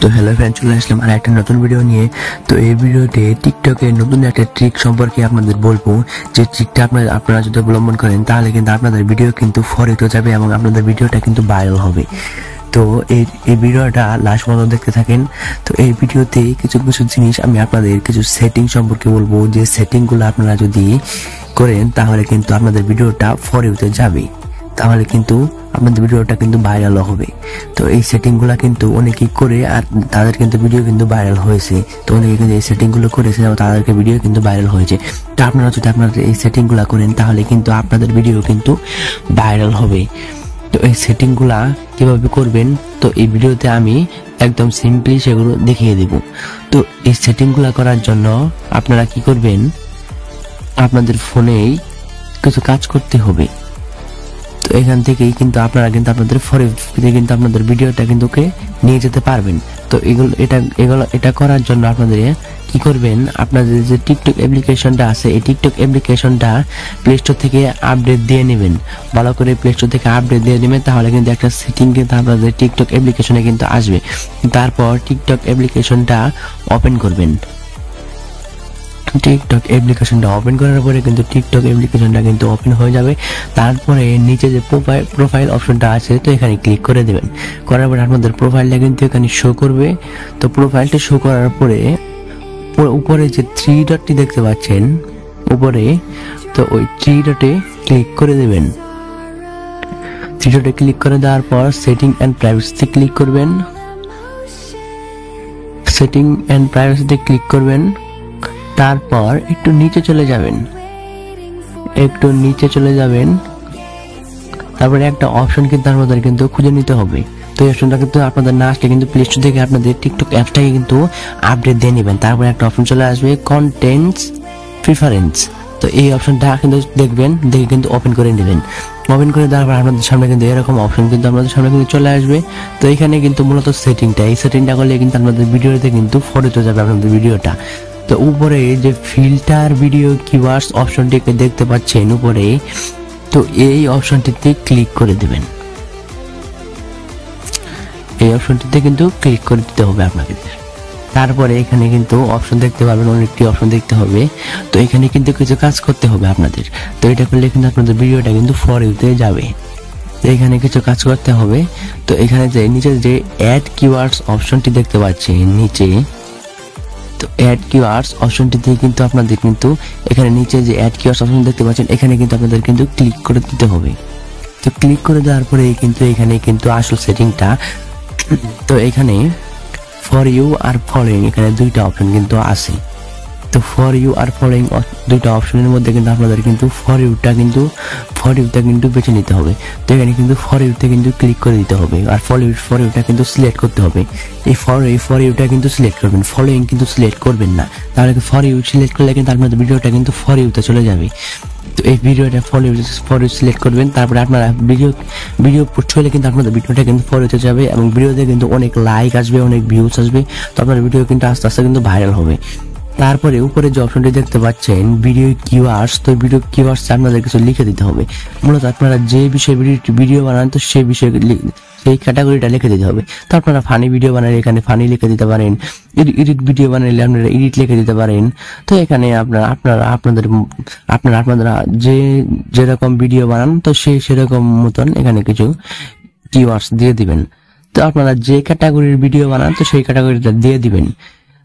তো hello friend, চলে আসলাম আর একটা নতুন ভিডিও নিয়ে। তো এই ভিডিওতে টিকটকের নতুন একটা ট্রিক সম্পর্কে আপনাদের বলবো, যে ট্রিকটা আপনারা যদি অবলম্বন করেন তাহলে কিন্তু আপনাদের ভিডিও কিন্তু ফরিত যাবে এবং আপনাদের ভিডিওটা কিন্তু ভাইরাল হবে। তো এই ভিডিওটা লাস্ট পর্যন্ত দেখতে থাকেন। তো এই ভিডিওতে কিছু কিছু জিনিস আমি আপনাদের কিছু সেটিং সম্পর্কে বলবো, যে সেটিংগুলো আপনারা যদি করেন তাহলে কিন্তু আপনাদের ভিডিওটা ফরিতে যাবে, তাহলে কিন্তু আপনাদের ভিডিওটা কিন্তু ভাইরাল হবে। তো এই সেটিংগুলো কিন্তু অনেকেই করে আর তাদের কিন্তু ভিডিও কিন্তু ভাইরাল হয়েছে। তো অনেকে কিন্তু এই সেটিংগুলো করেছে এবং তাদেরকে ভিডিও কিন্তু ভাইরাল হয়েছে। তো আপনারা যদি আপনাদের এই সেটিংগুলো করেন তাহলে কিন্তু আপনাদের ভিডিও কিন্তু ভাইরাল হবে। তো এই সেটিংগুলা কিভাবে করবেন তো এই ভিডিওতে আমি একদম সিম্পলি সেগুলো দেখিয়ে দেব। তো এই সেটিংগুলো করার জন্য আপনারা কি করবেন, আপনাদের ফোনেই কিছু কাজ করতে হবে। তো এখান থেকেই কিন্তু আপনারা কিন্তু আপনাদের ফরিতে কিন্তু আপনাদের ভিডিওটা কিন্তু নিয়ে যেতে পারবেন। তো এটা করার জন্য আপনাদের কি করবেন, আপনাদের যে টিকটক অ্যাপ্লিকেশনটা আছে এই টিকটক অ্যাপ্লিকেশনটা প্লে স্টোর থেকে আপডেট দিয়ে নেবেন। ভালো করে প্লে স্টোর থেকে আপডেট দিয়ে নেবেন, তাহলে কিন্তু একটা সেটিং কিন্তু আপনাদের টিকটক অ্যাপ্লিকেশনে কিন্তু আসবে। তারপর টিকটক অ্যাপ্লিকেশনটা ওপেন করবেন। টিকটক অ্যাপ্লিকেশনটা ওপেন করার পরে কিন্তু টিকটক অ্যাপ্লিকেশনটা কিন্তু ওপেন হয়ে যাবে। তারপরে নিচে যে প্রোফাইল অপশনটা আছে তো এখানে ক্লিক করে দেবেন। করার পরে আপনাদের প্রোফাইলটা কিন্তু এখানে শো করবে। তো প্রোফাইলটা শো করার পরে উপরে যে 3 ডটটি দেখতে পাচ্ছেন উপরে, তো ওই 3 ডটে ক্লিক করে দেবেন। 3 ডটে ক্লিক করে দেওয়ার পর সেটিং এন্ড প্রাইভেসিতে ক্লিক করবেন। সেটিং এন্ড প্রাইভেসিতে ক্লিক করবেন। তারপর একটু নিচে চলে যাবেন, তারপরে একটা অপশন কিন্তু আপনাদের কিন্তু খুঁজে নিতে হবে। তো এই অপশনটা কিন্তু আপনাদের না আসলে কিন্তু প্লে স্টোর থেকে আপনাদের টিকটক অ্যাপসটাকে কিন্তু আপডেট দিয়ে নেবেন। তারপরে একটা অপশন চলে আসবে কন্টেন্টস প্রিফারেন্স। তো এই অপশনটা কিন্তু দেখবেন, দেখে কিন্তু ওপেন করে নেবেন। ওপেন করে দেওয়ার পর আপনাদের সামনে কিন্তু এরকম অপশন কিন্তু আপনাদের সামনে কিন্তু চলে আসবে। তো এখানে কিন্তু মূলত সেটিংটা করলে কিন্তু আপনাদের ভিডিওতে কিন্তু ফরিত যাবে আপনাদের ভিডিওটা। তো উপরে যে ফিল্টার ভিডিও কিওয়ার্ডস অপশনটিকে দেখতে পাচ্ছেন উপরে, তো এই অপশনটিতে ক্লিক করে দেবেন। এই অপশনটিতে কিন্তু ক্লিক করে দিতে হবে আপনাকে। তারপরে এখানে কিন্তু অপশন দেখতে পারবেন, অনেকটি অপশন দেখতে হবে। তো এখানে কিন্তু কিছু কাজ করতে হবে আপনাদের। তো এটা করলে কিন্তু আপনাদের ভিডিওটা কিন্তু ফরিতে যাবে। তো এখানে কিছু কাজ করতে হবে। তো এখানে যে নিচে যে অ্যাড কিওয়ার্ডস অপশনটি দেখতে পাচ্ছেন নিচে, তো অ্যাড কিওয়ার্ডস অপশনটিতে কিন্তু আপনাদের কিন্তু এখানে নিচে যে অ্যাড কিওয়ার্ডস অপশন দেখতে পাচ্ছেন এখানে কিন্তু আপনাদের কিন্তু ক্লিক করে দিতে হবে। তো ক্লিক করে দেওয়ার পরে কিন্তু এখানে কিন্তু আসল সেটিংটা, তো এখানে ফর ইউ আর ফলোইং এখানে দুইটা অপশন কিন্তু আছে। তো ফর ইউ আর ফলোইং দুইটা অপশনের মধ্যে কিন্তু আপনাদের কিন্তু ফর ইউটা কিন্তু বেছে নিতে হবে। তো এখানে কিন্তু ফর ইউতে কিন্তু ক্লিক করে দিতে হবে আর ফর ইউটা কিন্তু সিলেক্ট করতে হবে। এই ফর ইউটা কিন্তু সিলেক্ট করবেন, ফলোইং কিন্তু সিলেক্ট করবেন না। তাহলে ফর ইউ সিলেক্ট করলে কিন্তু আপনাদের ভিডিওটা কিন্তু ফর ইউতে চলে যাবে। তো এই ভিডিওটা ফর ইউ সিলেক্ট করবেন। তারপরে আপনারা ভিডিও পোস্ট হলে কিন্তু আপনাদের ভিডিওটা কিন্তু ফর ইউতে যাবে এবং ভিডিওতে কিন্তু অনেক লাইক আসবে, অনেক ভিউজ আসবে। তো আপনার ভিডিও কিন্তু আস্তে আস্তে কিন্তু ভাইরাল হবে। তারপরে উপরে যে অপশনটি দেখতে পাচ্ছেন ভিডিও কিওয়ার্ডস, তো ভিডিও কিওয়ার্ডস আপনাদের কিছু লিখে দিতে হবে। মূলত আপনারা যে বিষয়ে ভিডিও বানান তো সেই বিষয়ে সেই ক্যাটাগরিটা লিখে দিতে হবে। তো আপনারা ফানি ভিডিও বানালে এখানে ফানি লিখে দিতে পারেন, এডিট ভিডিও বানালে আপনারা এডিট লিখে দিতে পারেন। তো এখানে আপনারা যেরকম ভিডিও বানান তো সেরকম মতন এখানে কিছু কিওয়ার্ডস দিয়ে দিবেন। তো আপনারা যে ক্যাটাগরির ভিডিও বানান তো সেই ক্যাটাগরিটা দিয়ে দিবেন।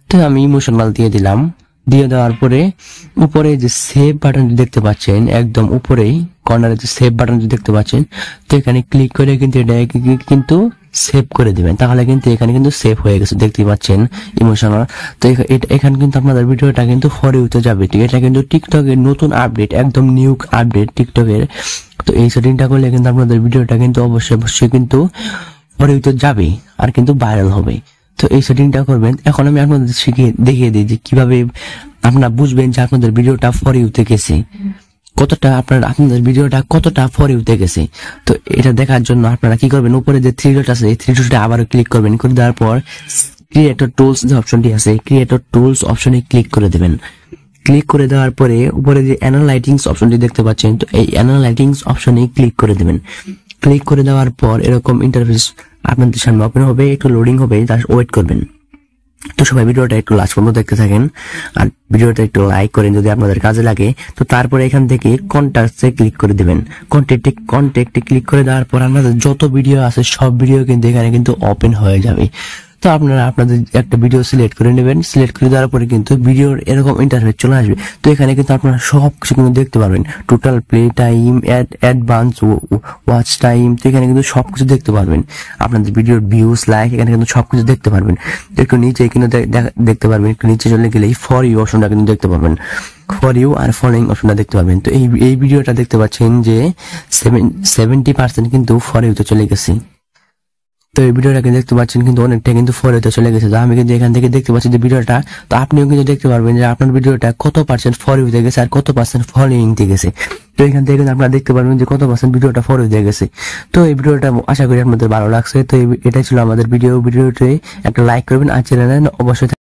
তো আমি ইমোশনাল দিয়ে দিলাম। দিয়ে দেওয়ার পরে উপরে যে সেভ বাটনটি দেখতে পাচ্ছেন একদম উপরেই কর্নারে যে সেভ বাটনটি দেখতে পাচ্ছেন, তো এখানে ক্লিক করে কিন্তু এটা কিন্তু সেভ করে দিবেন। তাহলে কিন্তু এখানে কিন্তু সেভ হয়ে গেছে, দেখতে পাচ্ছেন ইমোশনাল। তো এখানে কিন্তু আপনাদের ভিডিওটা কিন্তু ফর ইউতে যাবে। এটা কিন্তু টিকটকের নতুন আপডেট, একদম নিউ আপডেট টিকটকের। তো এই সেটিংটা করলে কিন্তু আপনাদের ভিডিওটা কিন্তু অবশ্যই কিন্তু ফর ইউতে যাবে আর কিন্তু ভাইরাল হবে। তো এই সেটিংটা করবেন। এখন আমি আপনাদের দেখিয়ে দিই যে কিভাবে আপনারা বুঝবেন যে আপনাদের ভিডিওটা ফর ইউতে গেছে, কতটা আপনাদের ভিডিওটা কতটা ফর ইউতে গেছে। তো এটা দেখার জন্য আপনারা কি করবেন, উপরে যে 3 ডট আছে এই 3 ডটে আবারও ক্লিক করবেন। করে দেওয়ার পর ক্রিয়েটর টুলস যে অপশনটি আছে ক্রিয়েটর টুলস অপশনে ক্লিক করে দেবেন। ক্লিক করে দেওয়ার পরে উপরে যে অ্যানালাইটিক্স অপশনটি দেখতে পাচ্ছেন তো এই অ্যানালাইটিক্স অপশনে ক্লিক করে দেবেন। ক্লিক করে দেওয়ার পর এরকম ইন্টারফেস আপনাদের সামনে ওপেন হবে, একটু লোডিং হবে, জাস্ট ওয়েট করবেন। তো সবাই ভিডিওটা একটু লাস্ট পর্যন্ত দেখতে থাকেন আর ভিডিওটা একটু লাইক করেন যদি আপনাদের কাজে লাগে। তো তারপরে এখান থেকে কন্টাক্টে ক্লিক করে দিবেন। কন্ট্যাক্টে ক্লিক করে দেওয়ার পর আপনাদের যত ভিডিও আছে সব ভিডিও কিন্তু এখানে কিন্তু ওপেন হয়ে যাবে। তো আপনারা আপনাদের একটা ভিডিও সিলেক্ট করে নেবেন, সিলেক্ট করে দেওয়ার পরে কিন্তু ভিডিওর এরকম ইন্টারফেস চলে আসবে। তো এখানে কিন্তু আপনারা সব কিছু কিন্তু দেখতে পারবেন, total play time, advance watch time, তো এখানে কিন্তু সবকিছু দেখতে পারবেন। আপনাদের ভিডিওর ভিউজ, লাইক, এখানে কিন্তু সবকিছু দেখতে পারবেন। একটু নিচে কিন্তু দেখতে পারবেন, একটু নিচে চলে গেলে ফর ইউ অপশনটা কিন্তু দেখতে পারবেন, ফর ইউ আর ফলোইং অপশনটা দেখতে পারবেন। তো এই ভিডিওটা দেখতে পাচ্ছেন যে 70% কিন্তু ফর ইউতে চলে গেছে। তো এই ভিডিওটা কিন্তু দেখতে পাচ্ছেন কিন্তু অনেকটা কিন্তু ফলোতে চলে গেছে। তো আমি কিন্তু এখান থেকে দেখতে পাচ্ছি যে ভিডিওটা, তো আপনিও কিন্তু দেখতে পারবেন যে আপনার ভিডিওটা কত পার্সেন্ট ফলো হয়ে গেছে আর কত পার্সেন্ট ফলোইং দিয়ে গেছে। তো এখান থেকে কিন্তু আপনারা দেখতে পারবেন যে কত পার্সেন্ট ভিডিওটা ফলো হয়ে গেছে। তো এই ভিডিওটা আশা করি আপনাদের ভালো লাগছে। তো এটাই ছিল আমাদের ভিডিওতে একটা লাইক করবেন আর চ্যানেলে অবশ্যই